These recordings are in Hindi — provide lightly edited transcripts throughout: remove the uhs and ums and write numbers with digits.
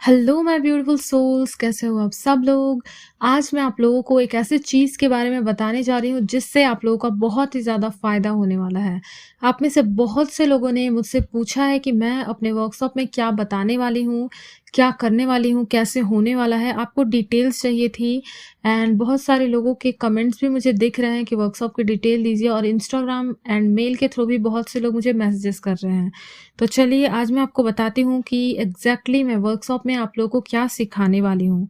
हेलो माय ब्यूटीफुल सोल्स, कैसे हो आप सब लोग। आज मैं आप लोगों को एक ऐसे चीज़ के बारे में बताने जा रही हूँ जिससे आप लोगों का बहुत ही ज़्यादा फ़ायदा होने वाला है। आप में से बहुत से लोगों ने मुझसे पूछा है कि मैं अपने वर्कशॉप में क्या बताने वाली हूँ, क्या करने वाली हूँ, कैसे होने वाला है, आपको डिटेल्स चाहिए थी। एंड बहुत सारे लोगों के कमेंट्स भी मुझे दिख रहे हैं कि वर्कशॉप की डिटेल दीजिए, और इंस्टाग्राम एंड मेल के थ्रू भी बहुत से लोग मुझे मैसेजेस कर रहे हैं। तो चलिए आज मैं आपको बताती हूँ कि एग्जैक्टली मैं वर्कशॉप में आप लोगों को क्या सिखाने वाली हूँ।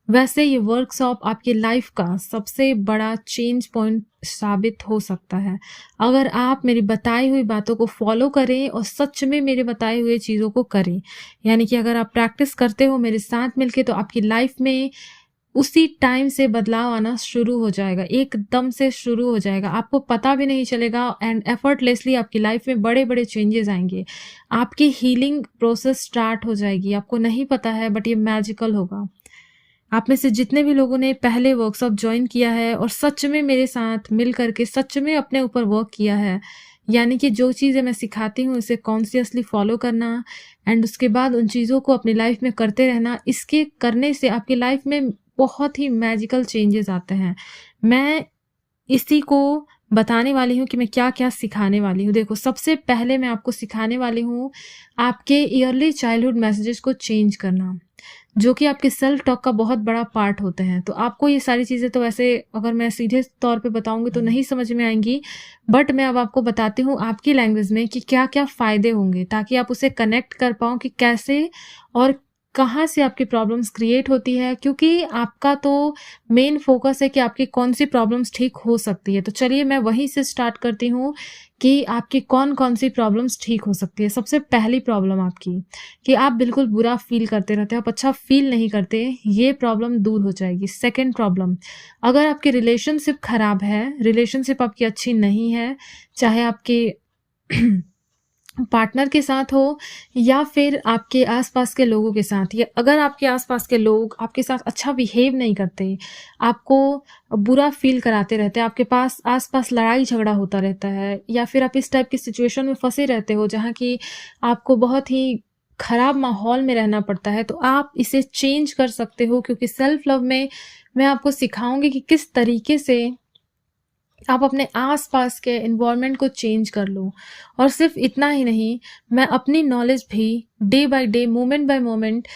वैसे ये वर्कशॉप आपकी लाइफ का सबसे बड़ा चेंज पॉइंट साबित हो सकता है अगर आप मेरी बताई हुई बातों को फॉलो करें और सच में मेरे बताए हुए चीज़ों को करें। यानी कि अगर आप प्रैक्टिस करते हो मेरे साथ मिलके तो आपकी लाइफ में उसी टाइम से बदलाव आना शुरू हो जाएगा, एकदम से शुरू हो जाएगा, आपको पता भी नहीं चलेगा एंड एफर्टलेसली आपकी लाइफ में बड़े-बड़े चेंजेस आएँगे। आपकी हीलिंग प्रोसेस स्टार्ट हो जाएगी, आपको नहीं पता है बट ये मैजिकल होगा। आप में से जितने भी लोगों ने पहले वर्कशॉप जॉइन किया है और सच में मेरे साथ मिल कर के सच में अपने ऊपर वर्क किया है, यानी कि जो चीज़ें मैं सिखाती हूँ उसे कॉन्शियसली फॉलो करना एंड उसके बाद उन चीज़ों को अपनी लाइफ में करते रहना, इसके करने से आपकी लाइफ में बहुत ही मैजिकल चेंजेस आते हैं। मैं इसी को बताने वाली हूँ कि मैं क्या-क्या सिखाने वाली हूँ। देखो, सबसे पहले मैं आपको सिखाने वाली हूँ आपके ईयरली चाइल्डहुड मैसेजेस को चेंज करना, जो कि आपके सेल्फ टॉक का बहुत बड़ा पार्ट होते हैं। तो आपको ये सारी चीज़ें तो वैसे अगर मैं सीधे तौर पे बताऊँगी तो नहीं समझ में आएँगी, बट मैं अब आपको बताती हूँ आपकी लैंग्वेज में कि क्या-क्या फ़ायदे होंगे, ताकि आप उसे कनेक्ट कर पाओ कि कैसे और कहाँ से आपकी प्रॉब्लम्स क्रिएट होती है, क्योंकि आपका तो मेन फोकस है कि आपकी कौन-सी प्रॉब्लम्स ठीक हो सकती है। तो चलिए मैं वहीं से स्टार्ट करती हूँ कि आपकी कौन-कौन सी प्रॉब्लम्स ठीक हो सकती है। सबसे पहली प्रॉब्लम आपकी कि आप बिल्कुल बुरा फ़ील करते रहते हो, आप अच्छा फ़ील नहीं करते, ये प्रॉब्लम दूर हो जाएगी। सेकंड प्रॉब्लम, अगर आपकी रिलेशनशिप खराब है, रिलेशनशिप आपकी अच्छी नहीं है, चाहे आपके पार्टनर के साथ हो या फिर आपके आसपास के लोगों के साथ, या अगर आपके आसपास के लोग आपके साथ अच्छा बिहेव नहीं करते, आपको बुरा फ़ील कराते रहते हैं, आपके पास आसपास लड़ाई झगड़ा होता रहता है, या फिर आप इस टाइप की सिचुएशन में फँसे रहते हो जहाँ की आपको बहुत ही खराब माहौल में रहना पड़ता है, तो आप इसे चेंज कर सकते हो, क्योंकि सेल्फ लव में मैं आपको सिखाऊँगी कि किस तरीके से आप अपने आस-पास के एनवायरनमेंट को चेंज कर लो। और सिर्फ़ इतना ही नहीं, मैं अपनी नॉलेज भी day by day, moment bye moment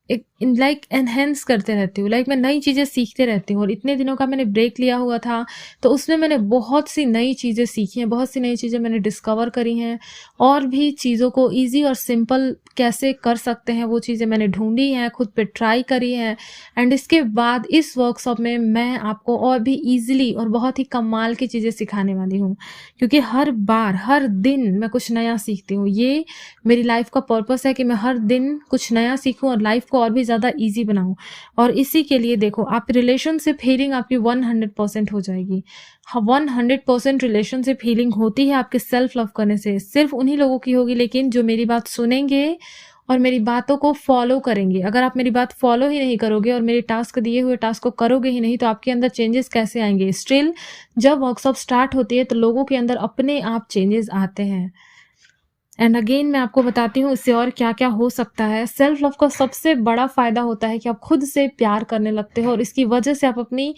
एक लाइक एनहांस करते रहती हूँ। लाइक मैं नई चीज़ें सीखते रहती हूँ, और इतने दिनों का मैंने ब्रेक लिया हुआ था, तो उसमें मैंने बहुत सी नई चीज़ें सीखी हैं, बहुत सी नई चीज़ें मैंने डिस्कवर करी हैं, और भी चीज़ों को ईज़ी और सिंपल कैसे कर सकते हैं वो चीज़ें मैंने ढूँढी हैं, खुद पे ट्राई करी हैं। एंड इसके बाद इस वर्कशॉप में मैं आपको और भी ईज़िली और बहुत ही कमाल की चीज़ें सिखाने वाली हूँ, क्योंकि हर बार, हर दिन मैं कुछ नया सीखती हूँ। ये मेरी लाइफ़ का पर्पस है कि मैं हर दिन कुछ नया सीखूँ और लाइफ़ को और भी ज़्यादा ईज़ी बनाऊँ। और इसी के लिए देखो, आप रिलेशनशिप हीलिंग आपकी 100% हो जाएगी। हाँ, 100% रिलेशनशिप हीलिंग होती है आपके सेल्फ लव करने से। सिर्फ़ उन्हीं लोगों की होगी लेकिन जो मेरी बात सुनेंगे और मेरी बातों को फ़ॉलो करेंगे। अगर आप मेरी बात फ़ॉलो ही नहीं करोगे और मेरे टास्क दिए हुए टास्क को करोगे ही नहीं, तो आपके अंदर चेंजेस कैसे आएँगे? स्टिल जब वर्कशॉप स्टार्ट होती है तो लोगों के अंदर अपने आप चेंजेस आते हैं। एंड अगेन मैं आपको बताती हूँ इससे और क्या-क्या हो सकता है। सेल्फ लव का सबसे बड़ा फ़ायदा होता है कि आप खुद से प्यार करने लगते हो, और इसकी वजह से आप अपनी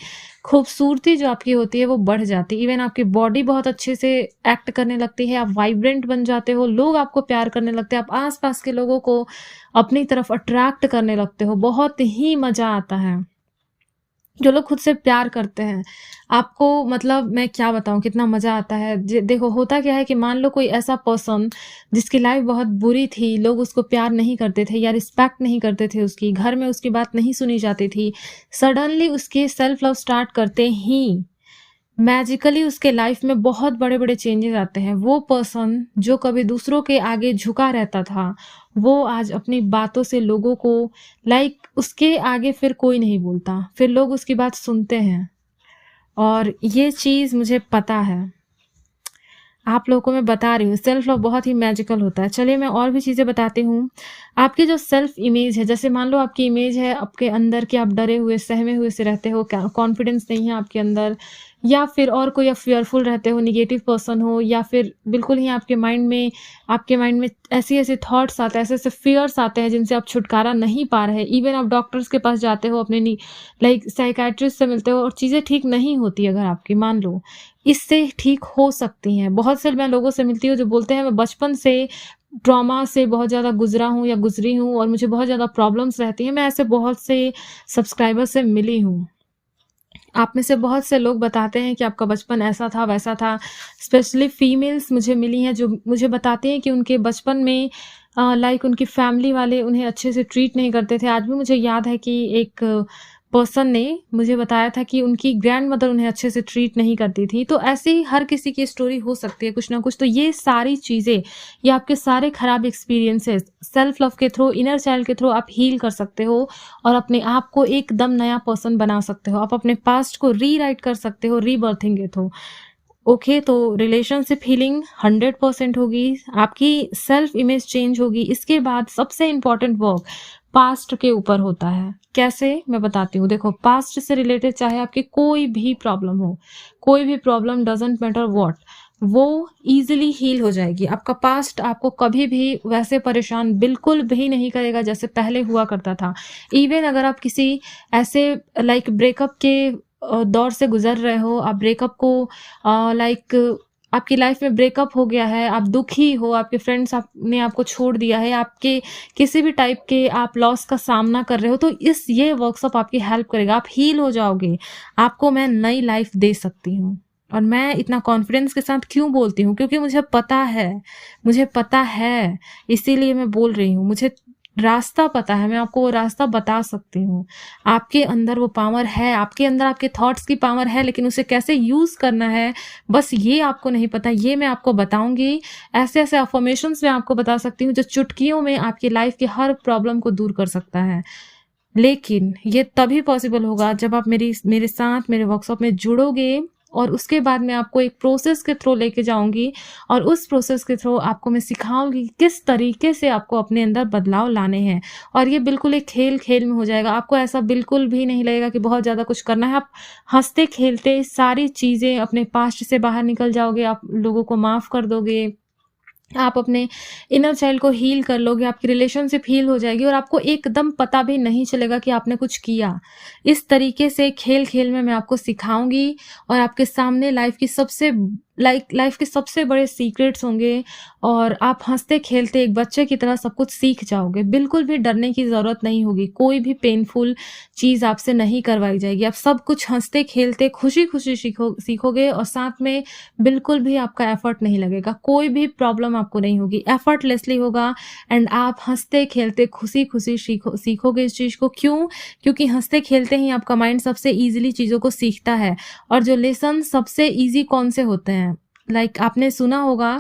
खूबसूरती जो आपकी होती है वो बढ़ जाती है। इवन आपकी बॉडी बहुत अच्छे से एक्ट करने लगती है, आप वाइब्रेंट बन जाते हो, लोग आपको प्यार करने लगते हैं, आप आस-पास के लोगों को अपनी तरफ अट्रैक्ट करने लगते हो। बहुत ही मज़ा आता है। जो लोग खुद से प्यार करते हैं, आपको मतलब मैं क्या बताऊँ कितना मज़ा आता है। देखो, होता क्या है कि मान लो कोई ऐसा पर्सन जिसकी लाइफ़ बहुत बुरी थी, लोग उसको प्यार नहीं करते थे या रिस्पेक्ट नहीं करते थे उसकी, घर में उसकी बात नहीं सुनी जाती थी। सडनली उसके सेल्फ लव स्टार्ट करते ही मैजिकली उसके लाइफ में बहुत बड़े-बड़े चेंजेस आते हैं। वो पर्सन जो कभी दूसरों के आगे झुका रहता था, वो आज अपनी बातों से लोगों को लाइक उसके आगे फिर कोई नहीं बोलता, फिर लोग उसकी बात सुनते हैं, और ये चीज़ मुझे पता है। आप लोगों को मैं बता रही हूँ, सेल्फ लव बहुत ही मैजिकल होता है। चलिए मैं और भी चीज़ें बताती हूँ। आपकी जो सेल्फ इमेज है, जैसे मान लो आपकी इमेज है आपके अंदर कि आप डरे हुए, सहमे हुए से रहते हो, कॉन्फिडेंस नहीं है आपके अंदर, या फिर और कोई आप फ़ियरफुल रहते हो, नेगेटिव पर्सन हो, या फिर बिल्कुल ही आपके माइंड में ऐसे-ऐसे थॉट्स आते हैं, ऐसे-ऐसे फ़ियर्स आते हैं जिनसे आप छुटकारा नहीं पा रहे। इवन आप डॉक्टर्स के पास जाते हो, अपने लाइक साइकियाट्रिस्ट से मिलते हो और चीज़ें ठीक नहीं होती अगर आपकी, मान लो, इससे ठीक हो सकती हैं। बहुत से मैं लोगों से मिलती हूँ जो बोलते हैं मैं बचपन से ट्रॉमा से बहुत ज़्यादा गुज़रा हूँ या गुज़री हूँ और मुझे बहुत ज़्यादा प्रॉब्लम्स रहती हैं। मैं ऐसे बहुत से सब्सक्राइबर से मिली हूँ। आप में से बहुत से लोग बताते हैं कि आपका बचपन ऐसा था, वैसा था। स्पेशली फीमेल्स मुझे मिली हैं जो मुझे बताती हैं कि उनके बचपन में लाइक उनकी फैमिली वाले उन्हें अच्छे से ट्रीट नहीं करते थे। आज भी मुझे याद है कि एक पर्सन ने मुझे बताया था कि उनकी ग्रैंडमदर उन्हें अच्छे से ट्रीट नहीं करती थी। तो ऐसे ही हर किसी की स्टोरी हो सकती है कुछ ना कुछ। तो ये सारी चीज़ें, ये आपके सारे खराब एक्सपीरियंसेस सेल्फ लव के थ्रू, इनर चाइल्ड के थ्रू आप हील कर सकते हो और अपने आप को एकदम नया पर्सन बना सकते हो। आप अपने पास्ट को रीराइट कर सकते हो रीबर्थिंग के थ्रू। ओके, तो रिलेशनशिप हीलिंग 100% होगी, आपकी सेल्फ इमेज चेंज होगी। इसके बाद सबसे इम्पोर्टेंट वर्क पास्ट के ऊपर होता है। कैसे? मैं बताती हूँ। देखो, पास्ट से रिलेटेड चाहे आपकी कोई भी प्रॉब्लम हो, कोई भी प्रॉब्लम, डज़न्ट मैटर व्हाट, वो ईज़िली हील हो जाएगी। आपका पास्ट आपको कभी भी वैसे परेशान बिल्कुल भी नहीं करेगा जैसे पहले हुआ करता था। इवन अगर आप किसी ऐसे लाइक ब्रेकअप के दौर से गुज़र रहे हो, आप ब्रेकअप को लाइक आपकी लाइफ में ब्रेकअप हो गया है, आप दुखी हो, आपके फ्रेंड्स ने आपको छोड़ दिया है, आपके किसी भी टाइप के आप लॉस का सामना कर रहे हो, तो ये वर्कशॉप आपकी हेल्प करेगा। आप हील हो जाओगे। आपको मैं नई लाइफ दे सकती हूँ। और मैं इतना कॉन्फिडेंस के साथ क्यों बोलती हूँ? क्योंकि मुझे पता है, इसीलिए मैं बोल रही हूँ। मुझे रास्ता पता है, मैं आपको वो रास्ता बता सकती हूँ। आपके अंदर वो पावर है, आपके अंदर आपके थॉट्स की पावर है, लेकिन उसे कैसे यूज़ करना है, बस ये आपको नहीं पता। ये मैं आपको बताऊँगी। ऐसे-ऐसे अफ़र्मेशंस मैं आपको बता सकती हूँ जो चुटकियों में आपकी लाइफ़ की हर प्रॉब्लम को दूर कर सकता है। लेकिन ये तभी पॉसिबल होगा जब आप मेरे साथ मेरे वर्कशॉप में जुड़ोगे, और उसके बाद मैं आपको एक प्रोसेस के थ्रू लेके जाऊँगी और उस प्रोसेस के थ्रू आपको मैं सिखाऊँगी किस तरीके से आपको अपने अंदर बदलाव लाने हैं। और ये बिल्कुल एक खेल-खेल में हो जाएगा। आपको ऐसा बिल्कुल भी नहीं लगेगा कि बहुत ज़्यादा कुछ करना है। आप हँसते-खेलते सारी चीज़ें अपने पास्ट से बाहर निकल जाओगे, आप लोगों को माफ़ कर दोगे। आप अपने इनर चाइल्ड को हील कर लोगे, आपकी रिलेशनशिप हील हो जाएगी और आपको एकदम पता भी नहीं चलेगा कि आपने कुछ किया। इस तरीके से खेल-खेल में मैं आपको सिखाऊँगी और आपके सामने लाइफ के सबसे बड़े सीक्रेट्स होंगे और आप हँसते-खेलते एक बच्चे की तरह सब कुछ सीख जाओगे। बिल्कुल भी डरने की ज़रूरत नहीं होगी, कोई भी पेनफुल चीज़ आपसे नहीं करवाई जाएगी। आप सब कुछ हँसते-खेलते खुशी-खुशी सीखोगे और साथ में बिल्कुल भी आपका एफर्ट नहीं लगेगा, कोई भी प्रॉब्लम आपको नहीं होगी, एफर्टलेसली होगा एंड आप हँसते-खेलते खुशी-खुशी सीखोगे इस चीज़ को। क्यों? क्योंकि हँसते-खेलते ही आपका माइंड सबसे ईज़िली चीज़ों को सीखता है। और जो लेसन सबसे ईज़ी कौन से होते हैं? लाइक आपने सुना होगा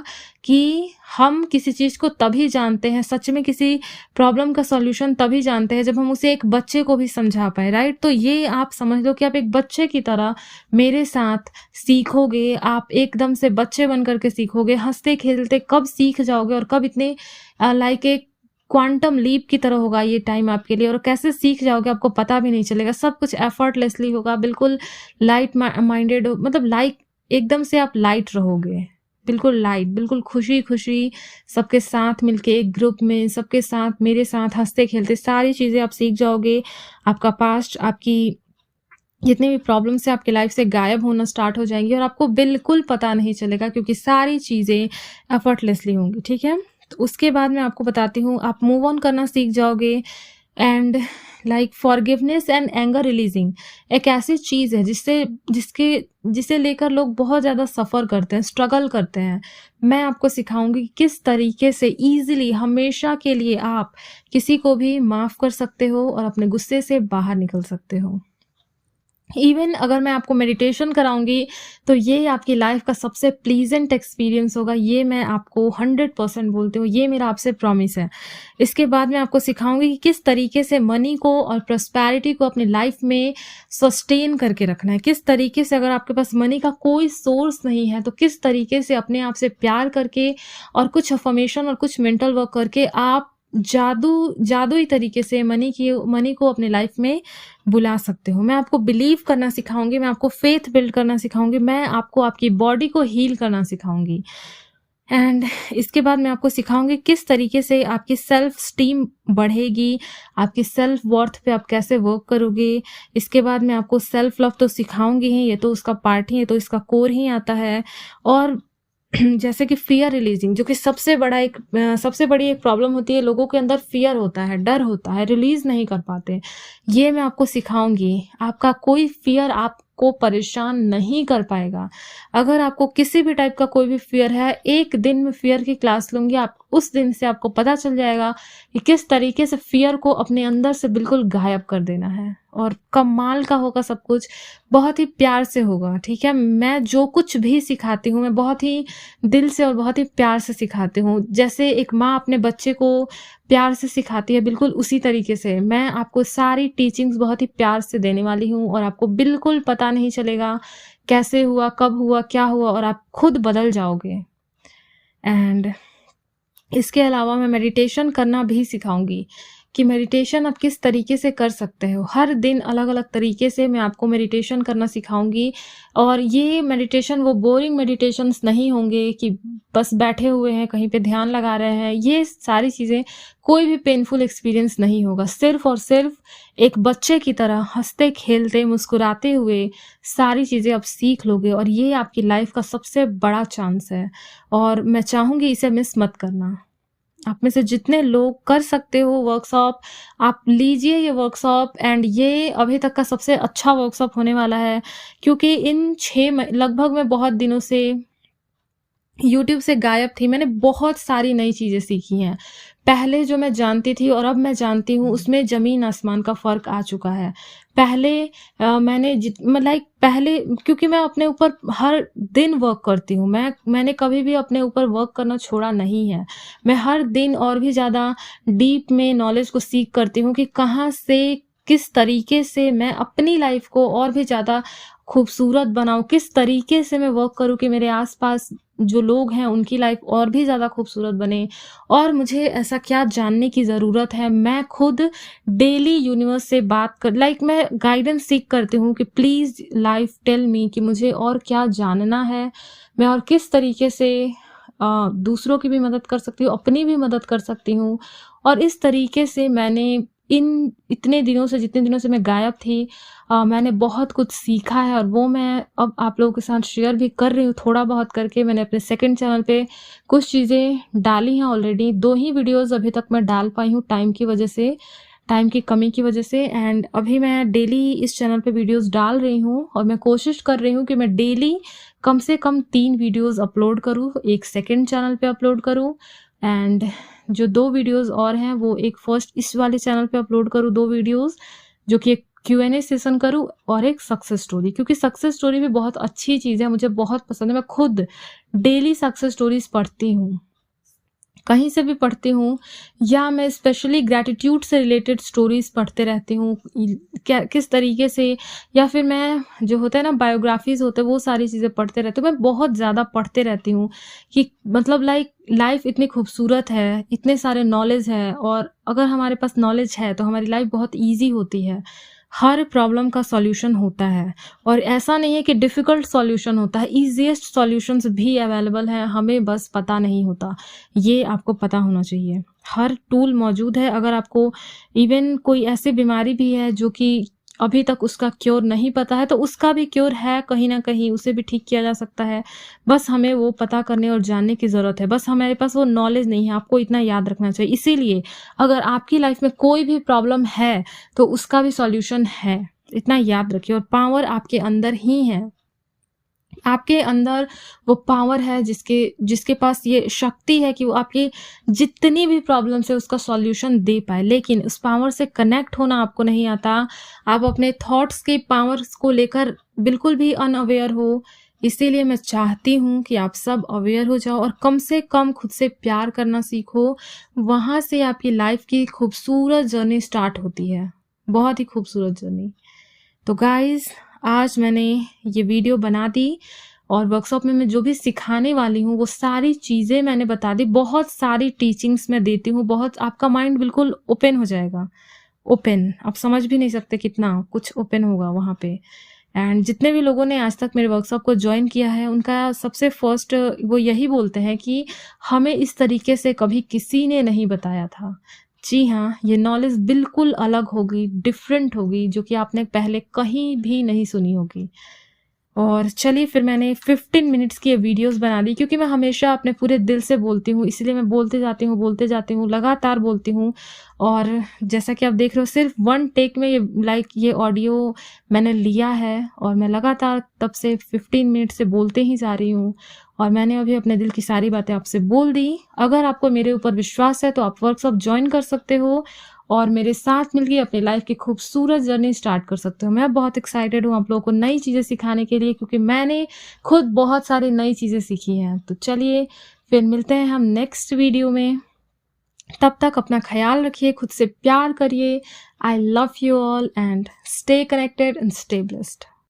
कि हम किसी चीज़ को तभी जानते हैं, सच में किसी प्रॉब्लम का सॉल्यूशन तभी जानते हैं जब हम उसे एक बच्चे को भी समझा पाएँ, राइट? तो ये आप समझ लो कि आप एक बच्चे की तरह मेरे साथ सीखोगे, आप एकदम से बच्चे बन कर के सीखोगे, हँसते-खेलते कब सीख जाओगे और कब इतने लाइक एक क्वांटम लीप की तरह होगा ये टाइम आपके लिए, और कैसे सीख जाओगे आपको पता भी नहीं चलेगा। सब कुछ एफर्टलेसली होगा, बिल्कुल लाइट माइंडेड मतलब लाइक एकदम से आप लाइट रहोगे, बिल्कुल लाइट, बिल्कुल खुशी-खुशी सबके साथ मिलके एक ग्रुप में, सबके साथ मेरे साथ हँसते-खेलते सारी चीज़ें आप सीख जाओगे। आपका पास्ट, आपकी जितनी भी प्रॉब्लम्स हैं आपकी लाइफ से गायब होना स्टार्ट हो जाएँगी और आपको बिल्कुल पता नहीं चलेगा क्योंकि सारी चीज़ें एफर्टलेसली होंगी, ठीक है? तो उसके बाद मैं आपको बताती हूँ, आप मूव ऑन करना सीख जाओगे and like forgiveness and anger releasing एक ऐसी चीज़ है जिसे लेकर लोग बहुत ज़्यादा सफ़र करते हैं, स्ट्रगल करते हैं। मैं आपको सिखाऊँगी कि किस तरीके से ईज़िली हमेशा के लिए आप किसी को भी माफ़ कर सकते हो और अपने गुस्से से बाहर निकल सकते हो। इवन अगर मैं आपको मेडिटेशन कराऊँगी, तो ये आपकी लाइफ़ का सबसे प्लीज़ेंट एक्सपीरियंस होगा, ये मैं आपको 100% बोलती हूँ, ये मेरा आपसे प्रॉमिस है। इसके बाद मैं आपको सिखाऊँगी कि किस तरीके से मनी को और प्रॉस्पेरिटी को अपनी लाइफ़ में सस्टेन करके रखना है। किस तरीके से अगर आपके पास मनी का कोई सोर्स नहीं है, तो किस तरीके से अपने आप से प्यार करके और कुछ अफ़र्मेशन और कुछ मेंटल वर्क करके आप जादुई तरीके से मनी को अपनी लाइफ़ में बुला सकते हो। मैं आपको बिलीव करना सिखाऊँगी, मैं आपको फ़ेथ बिल्ड करना सिखाऊँगी, मैं आपको आपकी बॉडी को हील करना सिखाऊँगी। एंड इसके बाद मैं आपको सिखाऊँगी किस तरीके से आपकी सेल्फ स्टीम बढ़ेगी, आपकी सेल्फ वर्थ पे आप कैसे वर्क करोगे। इसके बाद मैं आपको सेल्फ लव तो सिखाऊँगी ही, ये तो उसका पार्ट ही है, तो इसका कोर ही आता है। और जैसे कि फ़ियर रिलीज़िंग, जो कि सबसे बड़ी एक प्रॉब्लम होती है, लोगों के अंदर फ़ियर होता है, डर होता है, रिलीज़ नहीं कर पाते। ये मैं आपको सिखाऊँगी। आपका कोई फ़ियर आपको परेशान नहीं कर पाएगा। अगर आपको किसी भी टाइप का कोई भी फ़ियर है, एक दिन में फ़ियर की क्लास लूँगी, आप उस दिन से आपको पता चल जाएगा कि किस तरीके से फ़ियर को अपने अंदर से बिल्कुल गायब कर देना है। और कमाल का होगा सब कुछ, बहुत ही प्यार से होगा, ठीक है? मैं जो कुछ भी सिखाती हूँ, मैं बहुत ही दिल से और बहुत ही प्यार से सिखाती हूँ। जैसे एक माँ अपने बच्चे को प्यार से सिखाती है, बिल्कुल उसी तरीके से मैं आपको सारी टीचिंग्स बहुत ही प्यार से देने वाली हूँ, और आपको बिल्कुल पता नहीं चलेगा कैसे हुआ, कब हुआ, क्या हुआ, और आप खुद बदल जाओगे। एंड इसके अलावा मैं मेडिटेशन करना भी सिखाऊँगी कि मेडिटेशन आप किस तरीके से कर सकते हो। हर दिन अलग-अलग तरीके से मैं आपको मेडिटेशन करना सिखाऊँगी, और ये मेडिटेशन वो बोरिंग मेडिटेशंस नहीं होंगे कि बस बैठे हुए हैं, कहीं पे ध्यान लगा रहे हैं। ये सारी चीज़ें, कोई भी पेनफुल एक्सपीरियंस नहीं होगा। सिर्फ़ और सिर्फ़ एक बच्चे की तरह हँसते-खेलते, मुस्कुराते हुए सारी चीज़ें आप सीख लोगे, और ये आपकी लाइफ़ का सबसे बड़ा चांस है, और मैं चाहूँगी इसे मिस मत करना। आप में से जितने लोग कर सकते हो वर्कशॉप, आप लीजिए ये वर्कशॉप। एंड ये अभी तक का सबसे अच्छा वर्कशॉप होने वाला है, क्योंकि इन 6 लगभग मैं बहुत दिनों से यूट्यूब से गायब थी। मैंने बहुत सारी नई चीज़ें सीखी हैं। पहले जो मैं जानती थी और अब मैं जानती हूँ, उसमें ज़मीन आसमान का फ़र्क आ चुका है। पहले पहले, क्योंकि मैं अपने ऊपर हर दिन वर्क करती हूँ। मैंने कभी भी अपने ऊपर वर्क करना छोड़ा नहीं है। मैं हर दिन और भी ज़्यादा डीप में नॉलेज को सीक करती हूँ कि कहाँ से, किस तरीके से मैं अपनी लाइफ़ को और भी ज़्यादा खूबसूरत बनाऊँ, किस तरीके से मैं वर्क करूँ कि मेरे आस-पास जो लोग हैं उनकी लाइफ़ और भी ज़्यादा खूबसूरत बने। और मुझे ऐसा क्या जानने की ज़रूरत है, मैं खुद डेली यूनिवर्स से बात कर मैं गाइडेंस सीक करती हूँ कि प्लीज़ लाइफ़ टेल मी कि मुझे और क्या जानना है, मैं और किस तरीके से दूसरों की भी मदद कर सकती हूँ, अपनी भी मदद कर सकती हूँ। और इस तरीके से मैंने जितने दिनों से मैं गायब थी, मैंने बहुत कुछ सीखा है, और वो मैं अब आप लोगों के साथ शेयर भी कर रही हूँ थोड़ा बहुत करके। मैंने अपने सेकंड चैनल पे कुछ चीज़ें डाली हैं ऑलरेडी। 2 ही वीडियोज़ अभी तक मैं डाल पाई हूँ टाइम की कमी की वजह से। एंड अभी मैं डेली इस चैनल पे वीडियोज़ डाल रही हूँ, और मैं कोशिश कर रही हूँ कि मैं डेली कम से कम 3 वीडियोज़ अपलोड करूँ, एक सेकंड चैनल पे अपलोड करूँ, एंड जो 2 वीडियोज़ और हैं वो एक फर्स्ट इस वाले चैनल पे अपलोड करूँ 2 वीडियोज़, जो कि एक Q&A सेशन करूँ, और एक सक्सेस स्टोरी, क्योंकि सक्सेस स्टोरी भी बहुत अच्छी चीज़ है, मुझे बहुत पसंद है। मैं खुद डेली सक्सेस स्टोरीज़ पढ़ती हूँ, कहीं से भी पढ़ती हूँ, या मैं स्पेशली ग्रैटिट्यूड से रिलेटेड स्टोरीज़ पढ़ते रहती हूँ। क्या किस तरीके से, या फिर मैं जो होता है ना बायोग्राफीज़ होते हैं, वो सारी चीज़ें पढ़ते रहती हूँ। मैं बहुत ज़्यादा पढ़ते रहती हूँ कि मतलब लाइफ़ इतनी खूबसूरत है, इतने सारे नॉलेज है, और अगर हमारे पास नॉलेज है तो हमारी लाइफ़ बहुत ईज़ी होती है। हर प्रॉब्लम का सॉल्यूशन होता है, और ऐसा नहीं है कि डिफ़िकल्ट सॉल्यूशन होता है, ईज़ीएस्ट सॉल्यूशंस भी अवेलेबल हैं, हमें बस पता नहीं होता। ये आपको पता होना चाहिए। हर टूल मौजूद है। अगर आपको इवन कोई ऐसी बीमारी भी है जो कि अभी तक उसका क्योर नहीं पता है, तो उसका भी क्योर है कहीं न कहीं, उसे भी ठीक किया जा सकता है। बस हमें वो पता करने और जानने की ज़रूरत है। बस हमारे पास वो नॉलेज नहीं है, आपको इतना याद रखना चाहिए। इसीलिए अगर आपकी लाइफ़ में कोई भी प्रॉब्लम है, तो उसका भी सॉल्यूशन है। इतना याद रखिए, और पावर आपके अंदर ही है। आपके अंदर वो पावर है जिसके पास ये शक्ति है कि वो आपकी जितनी भी प्रॉब्लम्स है उसका सॉल्यूशन दे पाए, लेकिन उस पावर से कनेक्ट होना आपको नहीं आता। आप अपने थॉट्स के पावर्स को लेकर बिल्कुल भी अनअवेयर हो। इसीलिए मैं चाहती हूँ कि आप सब अवेयर हो जाओ और कम से कम खुद से प्यार करना सीखो। वहाँ से आपकी लाइफ की खूबसूरत जर्नी स्टार्ट होती है, बहुत ही खूबसूरत जर्नी। तो गाइज़, आज मैंने ये वीडियो बना दी और वर्कशॉप में मैं जो भी सिखाने वाली हूँ वो सारी चीज़ें मैंने बता दी। बहुत सारी टीचिंग्स मैं देती हूँ, बहुत आपका माइंड बिल्कुल ओपन हो जाएगा। ओपन, आप समझ भी नहीं सकते कितना कुछ ओपन होगा वहाँ पे। एंड जितने भी लोगों ने आज तक मेरे वर्कशॉप को ज्वाइन किया है उनका सबसे फर्स्ट वो यही बोलते हैं कि हमें इस तरीके से कभी किसी ने नहीं बताया था। जी हाँ, ये नॉलेज बिल्कुल अलग होगी, डिफरेंट होगी, जो कि आपने पहले कहीं भी नहीं सुनी होगी। और चलिए फिर मैंने 15 मिनट्स की ये वीडियोस बना दी, क्योंकि मैं हमेशा अपने पूरे दिल से बोलती हूँ, इसलिए मैं बोलते जाती हूँ, लगातार बोलती हूँ। और जैसा कि आप देख रहे हो, सिर्फ 1 टेक में ये ऑडियो मैंने लिया है और मैं लगातार तब से 15 मिनट से बोलते ही जा रही हूँ। और मैंने अभी अपने दिल की सारी बातें आपसे बोल दी। अगर आपको मेरे ऊपर विश्वास है तो आप वर्कशॉप ज्वाइन कर सकते हो और मेरे साथ मिलकर अपनी लाइफ की खूबसूरत जर्नी स्टार्ट कर सकते हो। मैं बहुत एक्साइटेड हूँ आप लोगों को नई चीज़ें सिखाने के लिए, क्योंकि मैंने खुद बहुत सारी नई चीज़ें सीखी हैं। तो चलिए फिर मिलते हैं हम नेक्स्ट वीडियो में। तब तक अपना ख्याल रखिए, खुद से प्यार करिए। I love you all and stay connected and stay blessed.